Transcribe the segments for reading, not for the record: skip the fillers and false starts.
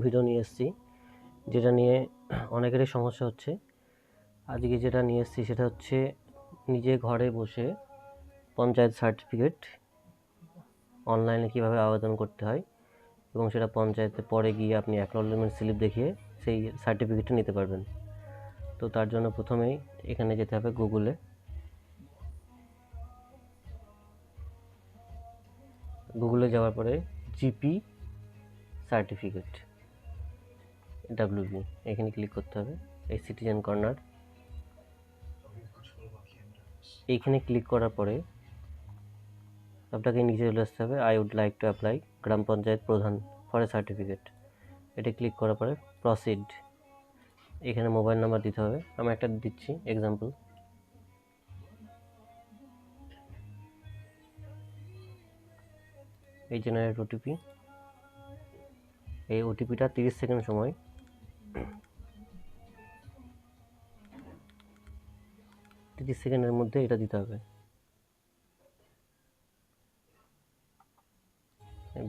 Video নিয়ে এসেছি, যেটা নিয়ে অনেকেরই সমস্যা হচ্ছে। আজকে যেটা নিয়ে এসেছি সেটা হচ্ছে নিজে ঘরে বসে পঞ্চায়েত সার্টিফিকেট অনলাইনে কীভাবে আবেদন করতে হয় এবং সেটা পঞ্চায়েতে পরে গিয়ে আপনি অ্যাকনলেজমেন্ট স্লিপ দেখিয়ে সেই সার্টিফিকেটটা নিতে পারবেন। তো তার জন্য প্রথমেই এখানে যেতে হবে গুগলে যাওয়ার পরে জিপি সার্টিফিকেট WB এখানে ক্লিক করতে হবে। এই সিটিজেন কর্নার এইখানে ক্লিক করার পরে আপনাকে নিচে চলে আসতে হবে I would like to apply gram panchayat pradhan for a certificate. এটা ক্লিক করার পরে প্রসিড, এখানে মোবাইল নাম্বার দিতে হবে। আমি একটা দিচ্ছি এক্সাম্পল। এই জেনারেট ওটিপি, এই ওটিপিটা 30 সেকেন্ড সময় 30 সেকেন্ডের মধ্যে এটা দিতে হবে।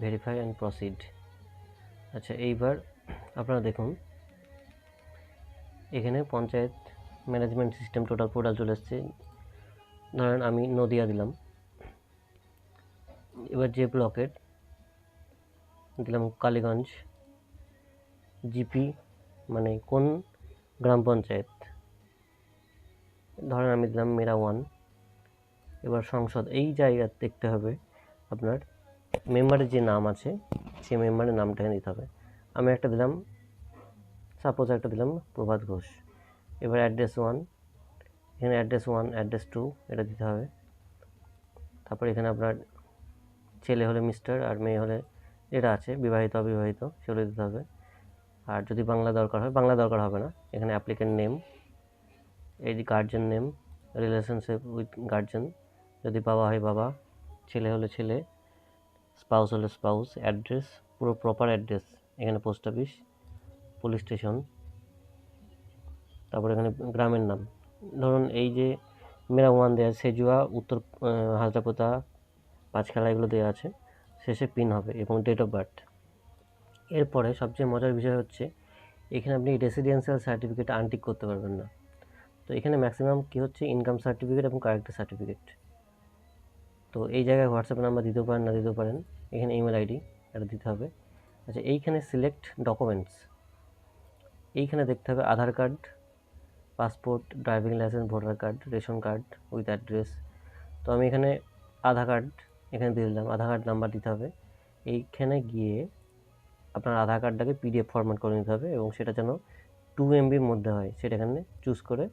Verify and proceed. আচ্ছা, এইবার আপনারা দেখুন এখানে panchayat management system total portal চলে এসছে। ধরেন আমি নদিয়া দিলাম, এবার যে ব্লকের দিলাম কালীগঞ্জ, জিপি মানে কোন গ্রাম পঞ্চায়েত, ধরেন আমি দিলাম মেরা 1। এবার সংসদ, এই জায়গা দেখতে হবে আপনার মেম্বারের যে নাম আছে সেই মেম্বারের নামটা দিতে হবে। আমি একটা দিলাম, সাপোজ একটা দিলাম প্রভাত ঘোষ। এবার অ্যাড্রেস 1, এখানে অ্যাড্রেস 1 অ্যাড্রেস 2 এটা দিতে হবে। তারপর এখানে আপনার ছেলে হলে মিস্টার আর মেয়ে হলে যেটা আছে বিবাহিত অবিবাহিত সেগুলো দিতে হবে। আর যদি বাংলা দরকার হয়, বাংলা দরকার হবে না, এখানে অ্যাপ্লিকেন্ট নেম, এই যে guardian name, relationship with guardian, যদি বাবা হয় বাবা, ছেলে হলে ছেলে, স্পাউস হলে স্পাউস, অ্যাড্রেস পুরো প্রপার অ্যাড্রেস, এখানে পোস্ট অফিস, পুলিশ স্টেশন, তারপর এখানে গ্রামের নাম। ধরুন এই যে মেরা 1 দেওয়া আছে, সেজুয়া উত্তর হাজরাপোতা পাঁচখালা এগুলো দেওয়া আছে, শেষে পিন হবে এবং ডেট অফ বার্থ। এরপরে সবচেয়ে মজার বিষয় হচ্ছে এখানে আপনি রেসিডেন্সিয়াল সার্টিফিকেট আনটিক করতে পারবেন না। তো এখানে ম্যাক্সিমাম কী হচ্ছে ইনকাম সার্টিফিকেট এবং ক্যারেক্টার সার্টিফিকেট। তো এই জায়গায় হোয়াটসঅ্যাপ নাম্বার দিতেও পারেন, না দিতেও পারেন। এখানে ইমেল আইডি এটা দিতে হবে। আচ্ছা, এইখানে সিলেক্ট ডকুমেন্টস, এইখানে দেখতে হবে Aadhaar card, passport, driving licence, voter card, ration card with address. তো আমি এখানে আধার কার্ড এখানে দিয়ে দিলাম, আধার কার্ড নাম্বার দিতে হবে। এইখানে গিয়ে আপনার আধার কার্ডটাকে PDF ফরম্যাট করে নিতে হবে এবং সেটা যেন 2 MBর মধ্যে হয়, সেটা এখানে চুজ করে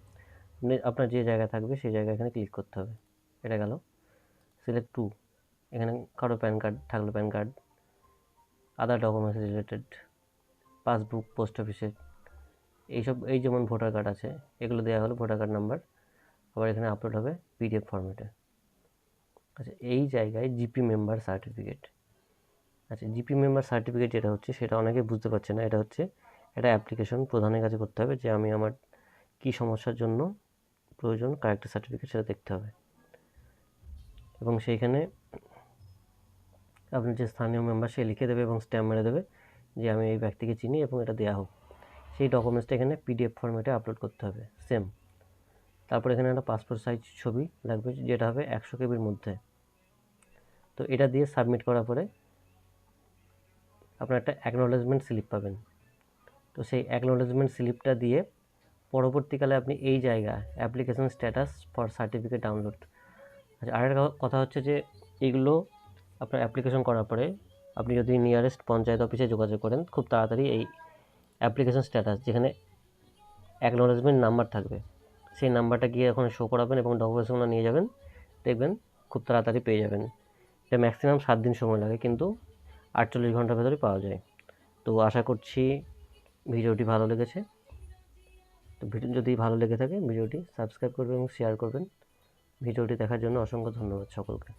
আপনার যে জায়গায় থাকবে সেই জায়গায় এখানে ক্লিক করতে হবে। এটা গেল সিলেক্ট 2। এখানে কারো প্যান কার্ড থাকলে pan card, other documents related, passbook, post অফিসের এইসব, এই যেমন ভোটার কার্ড আছে এগুলো দেওয়া হলো, ভোটার কার্ড নাম্বার, আবার এখানে আপলোড হবে PDF ফরম্যাটে। আচ্ছা, এই জায়গায় জিপি মেম্বার সার্টিফিকেট। আচ্ছা, জিপি মেম্বার সার্টিফিকেট যেটা হচ্ছে সেটা অনেকে বুঝতে পারছে না। এটা হচ্ছে একটা অ্যাপ্লিকেশন প্রধানের কাছে করতে হবে যে আমি আমার কী সমস্যার জন্য প্রয়োজন ক্যারেক্টার সার্টিফিকেট সেটা দেখতে হবে এবং সেইখানে আপনার যে স্থানীয় মেম্বার সে লিখে দেবে এবং স্ট্যাম্প মেরে দেবে যে আমি এই ব্যক্তিকে চিনি এবং এটা দেওয়া হোক। সেই ডকুমেন্টসটা এখানে PDF ফরম্যাটে আপলোড করতে হবে সেম। তারপর এখানে একটা পাসপোর্ট সাইজ ছবি লাগবে যেটা হবে 100 KBর মধ্যে। তো এটা দিয়ে সাবমিট করার পরে আপনার একটা অ্যাকনোলেজমেন্ট স্লিপ পাবেন। তো সেই অ্যাকনোলেজমেন্ট স্লিপটা দিয়ে পরবর্তীকালে আপনি এই জায়গা application status for certificate download. আচ্ছা, আরেকটা কথা হচ্ছে যে এইগুলো আপনার অ্যাপ্লিকেশন করার পরে আপনি যদি নিয়ারেস্ট পঞ্চায়েত অফিসে যোগাযোগ করেন খুব তাড়াতাড়ি এই অ্যাপ্লিকেশন স্ট্যাটাস যেখানে অ্যাকনোলেজমেন্ট নাম্বার থাকবে সেই নাম্বারটা গিয়ে ওখানে শো করাবেন এবং ডকুমেন্টসগুলো নিয়ে যাবেন, দেখবেন খুব তাড়াতাড়ি পেয়ে যাবেন। এটা ম্যাক্সিমাম 7 দিন সময় লাগে, কিন্তু 48 ঘন্টার ভেতরে পাওয়া যায়। তো আশা করছি ভিডিওটি ভালো লেগেছে। তো ভিডিও যদি ভালো লেগে থাকে ভিডিওটি সাবস্ক্রাইব করবেন এবং শেয়ার করবেন। ভিডিওটি দেখার জন্য অসংখ্য ধন্যবাদ সকলকে।